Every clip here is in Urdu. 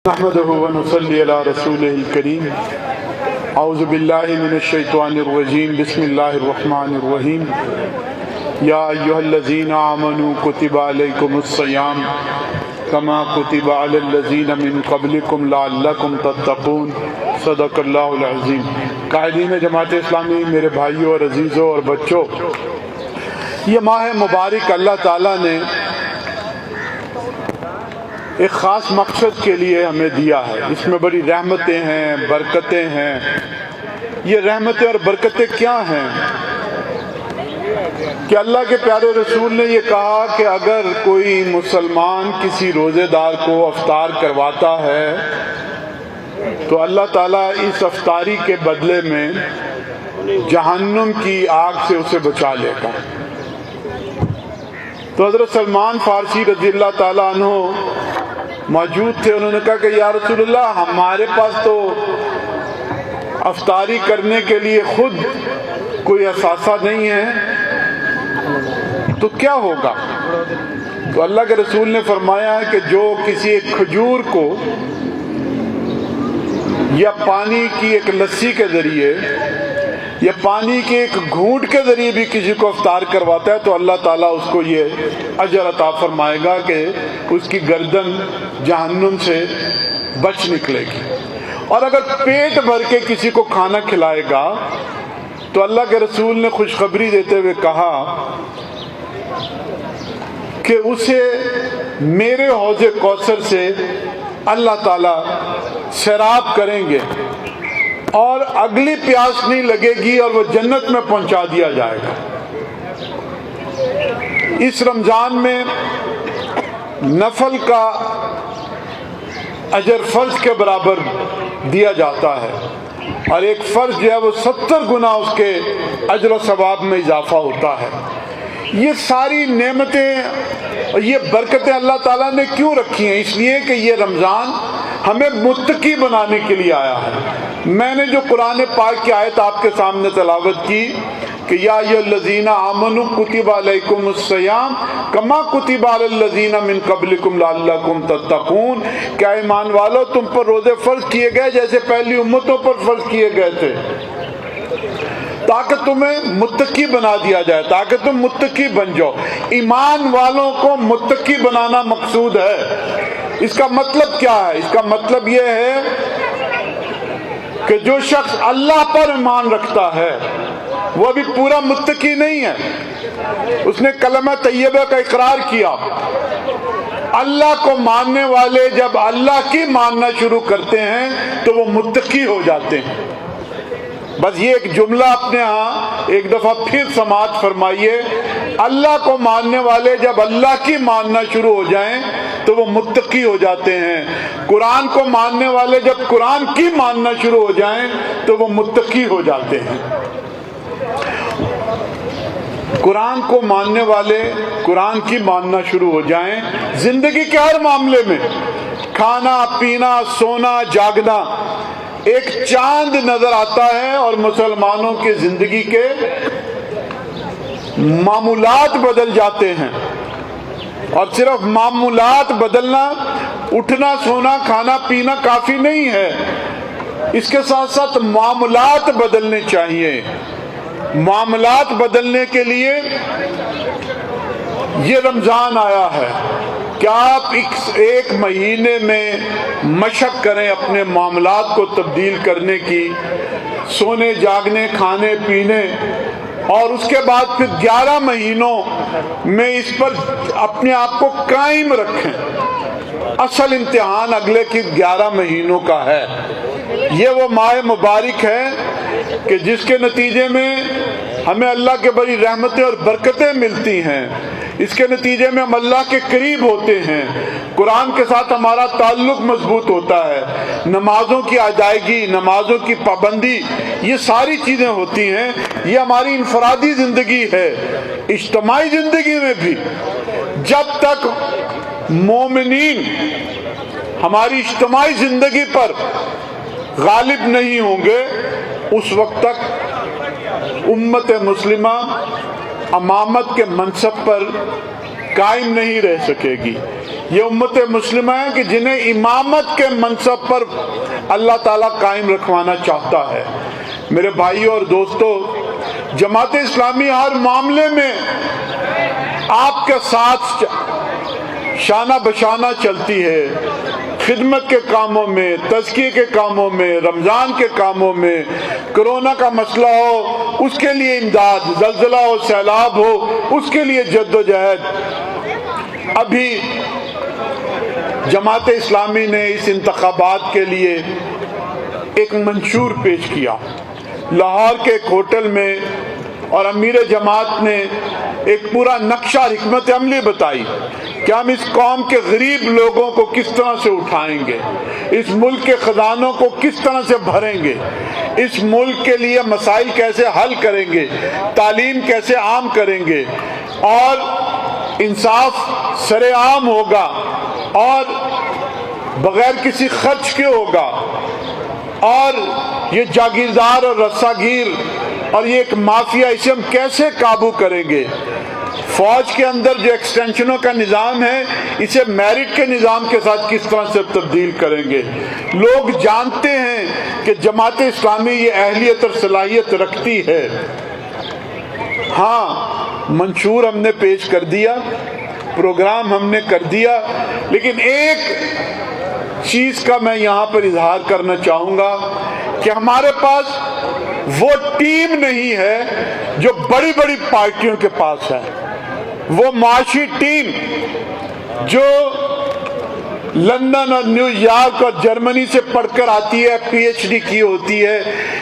نحمده ونصلي على رسوله الكريم اعوذ باللہ من الشیطان الرجیم بسم اللہ الرحمن الرحیم یا ایہا الذین آمنوا کتب علیکم الصیام کما کتب علی الذین من قبلکم لعلکم تتقون صدق اللہ العظیم۔ قائدین جماعت اسلامی، میرے بھائیوں اور عزیزوں اور بچوں، یہ ماہ مبارک اللہ تعالیٰ نے ایک خاص مقصد کے لیے ہمیں دیا ہے۔ اس میں بڑی رحمتیں ہیں، برکتیں ہیں۔ یہ رحمتیں اور برکتیں کیا ہیں کہ اللہ کے پیارے رسول نے یہ کہا کہ اگر کوئی مسلمان کسی روزے دار کو افطار کرواتا ہے تو اللہ تعالیٰ اس افطاری کے بدلے میں جہنم کی آگ سے اسے بچا لے گا۔ تو حضرت سلمان فارسی رضی اللہ تعالیٰ عنہ موجود تھے۔ انہوں نے کہا کہ یا رسول اللہ، ہمارے پاس تو افطاری کرنے کے لیے خود کوئی اثاثہ نہیں ہے، تو کیا ہوگا؟ تو اللہ کے رسول نے فرمایا کہ جو کسی ایک کھجور کو یا پانی کی ایک لسی کے ذریعے یا پانی کے ایک گھونٹ کے ذریعے بھی کسی کو افطار کرواتا ہے تو اللہ تعالیٰ اس کو یہ اجر عطا فرمائے گا کہ اس کی گردن جہنم سے بچ نکلے گی۔ اور اگر پیٹ بھر کے کسی کو کھانا کھلائے گا تو اللہ کے رسول نے خوشخبری دیتے ہوئے کہا کہ اسے میرے حوض کوثر سے اللہ تعالیٰ سیراب کریں گے اور اگلی پیاس نہیں لگے گی اور وہ جنت میں پہنچا دیا جائے گا۔ اس رمضان میں نفل کا اجر فرض کے برابر دیا جاتا ہے، اور ایک فرض جو ہے وہ 70 گنا اس کے اجر و ثواب میں اضافہ ہوتا ہے۔ یہ ساری نعمتیں اور یہ برکتیں اللہ تعالیٰ نے کیوں رکھی ہیں؟ اس لیے کہ یہ رمضان ہمیں متقی بنانے کے لیے آیا ہے۔ میں نے جو قرآن پاک کی آیت آپ کے سامنے تلاوت کی کہ یا ایھا الذین آمنوا کتب علیکم الصیام کما کتب علی الذین من قبلکم لعلکم تتقون، کیا ایمان والو تم پر روزے فرض کیے گئے جیسے پہلی امتوں پر فرض کیے گئے تھے، تاکہ تمہیں متقی بنا دیا جائے، تاکہ تم متقی بن جاؤ۔ ایمان والوں کو متقی بنانا مقصود ہے۔ اس کا مطلب کیا ہے؟ اس کا مطلب یہ ہے کہ جو شخص اللہ پر ایمان رکھتا ہے وہ ابھی پورا متقی نہیں ہے، اس نے کلمہ طیبہ کا اقرار کیا۔ اللہ کو ماننے والے جب اللہ کی ماننا شروع کرتے ہیں تو وہ متقی ہو جاتے ہیں۔ بس یہ ایک جملہ اپنے ہاں ایک دفعہ پھر سماعت فرمائیے، اللہ کو ماننے والے جب اللہ کی ماننا شروع ہو جائیں تو وہ متقی ہو جاتے ہیں۔ قرآن کو ماننے والے جب قرآن کی ماننا شروع ہو جائیں تو وہ متقی ہو جاتے ہیں۔ قرآن کو ماننے والے قرآن کی ماننا شروع ہو جائیں، زندگی کے ہر معاملے میں، کھانا پینا سونا جاگنا، ایک چاند نظر آتا ہے اور مسلمانوں کی زندگی کے معمولات بدل جاتے ہیں۔ اور صرف معمولات بدلنا، اٹھنا سونا کھانا پینا کافی نہیں ہے، اس کے ساتھ ساتھ معاملات بدلنے چاہیے۔ معاملات بدلنے کے لیے یہ رمضان آیا ہے کہ آپ ایک مہینے میں مشق کریں اپنے معاملات کو تبدیل کرنے کی، سونے جاگنے کھانے پینے، اور اس کے بعد پھر 11 مہینوں میں اس پر اپنے آپ کو قائم رکھیں۔ اصل امتحان اگلے کی 11 مہینوں کا ہے۔ یہ وہ ماہ مبارک ہے کہ جس کے نتیجے میں ہمیں اللہ کے بڑی رحمتیں اور برکتیں ملتی ہیں، اس کے نتیجے میں ہم اللہ کے قریب ہوتے ہیں، قرآن کے ساتھ ہمارا تعلق مضبوط ہوتا ہے، نمازوں کی ادائیگی، نمازوں کی پابندی، یہ ساری چیزیں ہوتی ہیں۔ یہ ہماری انفرادی زندگی ہے۔ اجتماعی زندگی میں بھی جب تک مومنین ہماری اجتماعی زندگی پر غالب نہیں ہوں گے اس وقت تک امت مسلمہ امامت کے منصب پر قائم نہیں رہ سکے گی۔ یہ امت مسلمہ ہے کہ جنہیں امامت کے منصب پر اللہ تعالیٰ قائم رکھوانا چاہتا ہے۔ میرے بھائیوں اور دوستو، جماعت اسلامی ہر معاملے میں آپ کے ساتھ شانہ بشانہ چلتی ہے، خدمت کے کاموں میں، تزکیے کے کاموں میں، رمضان کے کاموں میں، کرونا کا مسئلہ ہو اس کے لیے امداد، زلزلہ ہو، سیلاب ہو اس کے لیے جد و جہد۔ ابھی جماعت اسلامی نے اس انتخابات کے لیے ایک منشور پیش کیا لاہور کے ایک ہوٹل میں، اور امیر جماعت نے ایک پورا نقشہ حکمت عملی بتائی کہ ہم اس قوم کے غریب لوگوں کو کس طرح سے اٹھائیں گے، اس ملک کے خزانوں کو کس طرح سے بھریں گے، اس ملک کے لیے مسائل کیسے حل کریں گے، تعلیم کیسے عام کریں گے، اور انصاف سر عام ہوگا اور بغیر کسی خرچ کے ہوگا، اور یہ جاگیردار اور رساگیر اور یہ ایک مافیا، اسے ہم کیسے قابو کریں گے۔ فوج کے اندر جو ایکسٹینشنوں کا نظام ہے اسے میرٹ کے نظام کے ساتھ کس طرح سے تبدیل کریں گے۔ لوگ جانتے ہیں کہ جماعت اسلامی یہ اہلیت اور صلاحیت رکھتی ہے۔ ہاں، منشور ہم نے پیش کر دیا، پروگرام ہم نے کر دیا، لیکن ایک چیز کا میں یہاں پر اظہار کرنا چاہوں گا کہ ہمارے پاس وہ ٹیم نہیں ہے جو بڑی بڑی پارٹیوں کے پاس ہے، وہ معاشی ٹیم جو لندن اور نیو یارک اور جرمنی سے پڑھ کر آتی ہے، پی ایچ ڈی کی ہوتی ہے،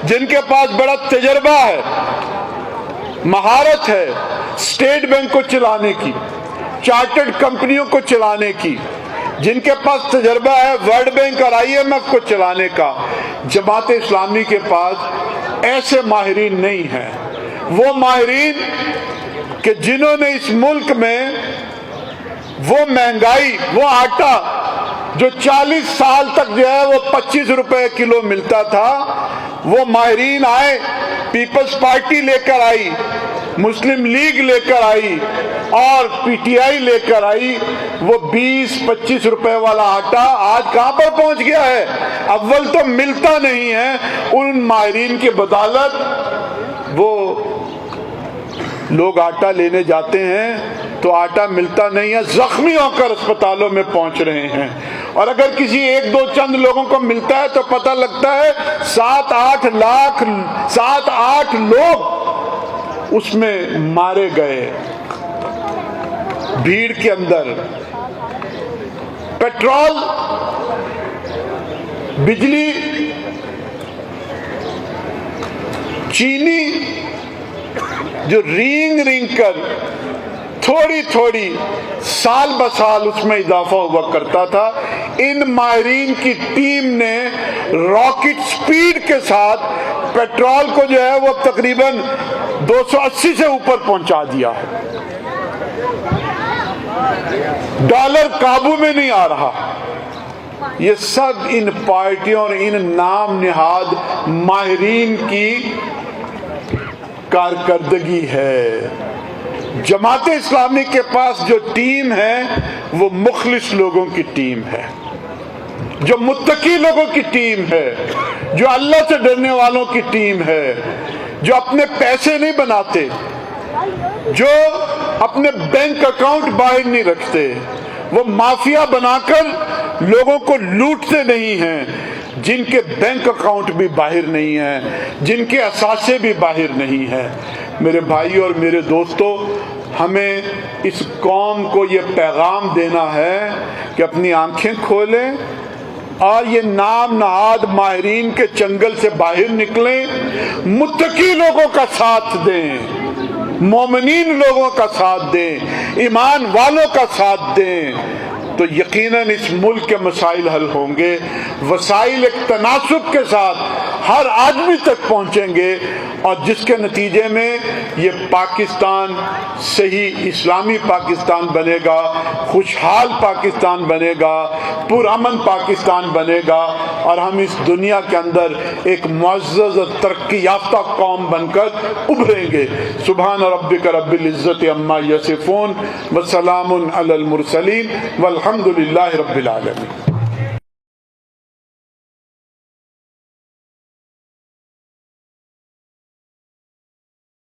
جن کے پاس بڑا تجربہ ہے، مہارت ہے اسٹیٹ بینک کو چلانے کی، چارٹرڈ کمپنیوں کو چلانے کی، جن کے پاس تجربہ ہے ورلڈ بینک اور آئی ایم ایف کو چلانے کا۔ جماعت اسلامی کے پاس ایسے ماہرین نہیں ہیں، وہ ماہرین کہ جنہوں نے اس ملک میں وہ مہنگائی، وہ آٹا جو 40 سال تک جو ہے وہ 25 روپے کلو ملتا تھا، وہ ماہرین آئے، پیپلز پارٹی لے کر آئی، مسلم لیگ لے کر آئی اور پی ٹی آئی لے کر آئی، وہ 20-25 روپے والا آٹا آج کہاں پر پہنچ گیا ہے؟ اول تو ملتا نہیں ہے۔ ان ماہرین کی بدولت وہ لوگ آٹا لینے جاتے ہیں تو آٹا ملتا نہیں ہے، زخمی ہو کر اسپتالوں میں پہنچ رہے ہیں، اور اگر کسی ایک دو چند لوگوں کو ملتا ہے تو پتہ لگتا ہے 7-8 لوگ اس میں مارے گئے بھیڑ کے اندر۔ پیٹرول، بجلی، چینی جو رینگ کر تھوڑی تھوڑی سال بسال اس میں اضافہ ہوا کرتا تھا، ان ماہرین کی ٹیم نے راکٹ سپیڈ کے ساتھ پیٹرول کو جو ہے وہ تقریباً 280 سے اوپر پہنچا دیا ہے۔ ڈالر قابو میں نہیں آ رہا۔ یہ سب ان پارٹیوں اور ان نام نہاد ماہرین کی کارکردگی ہے۔ جماعت اسلامی کے پاس جو ٹیم ہے وہ مخلص لوگوں کی ٹیم ہے، جو متقی لوگوں کی ٹیم ہے، جو اللہ سے ڈرنے والوں کی ٹیم ہے، جو اپنے پیسے نہیں بناتے، جو اپنے بینک اکاؤنٹ باہر نہیں رکھتے، وہ مافیا بنا کر لوگوں کو لوٹتے نہیں ہیں، جن کے بینک اکاؤنٹ بھی باہر نہیں ہیں، جن کے اثاثے بھی باہر نہیں ہیں۔ میرے بھائی اور میرے دوستو، ہمیں اس قوم کو یہ پیغام دینا ہے کہ اپنی آنکھیں کھولیں اور یہ نام نہاد ماہرین کے چنگل سے باہر نکلیں، متقی لوگوں کا ساتھ دیں، مومنین لوگوں کا ساتھ دیں، ایمان والوں کا ساتھ دیں، تو یقیناً اس ملک کے مسائل حل ہوں گے۔ وسائل ایک تناسب کے ساتھ ہر آدمی تک پہنچیں گے، اور جس کے نتیجے میں یہ پاکستان صحیح اسلامی پاکستان بنے گا، خوشحال پاکستان بنے گا، پرامن پاکستان بنے گا، اور ہم اس دنیا کے اندر ایک معزز اور ترقی یافتہ قوم بن کر ابھریں گے۔ سبحان ربک رب العزت عما یصفون وسلام علی المرسلین والحمد للہ رب العالمین۔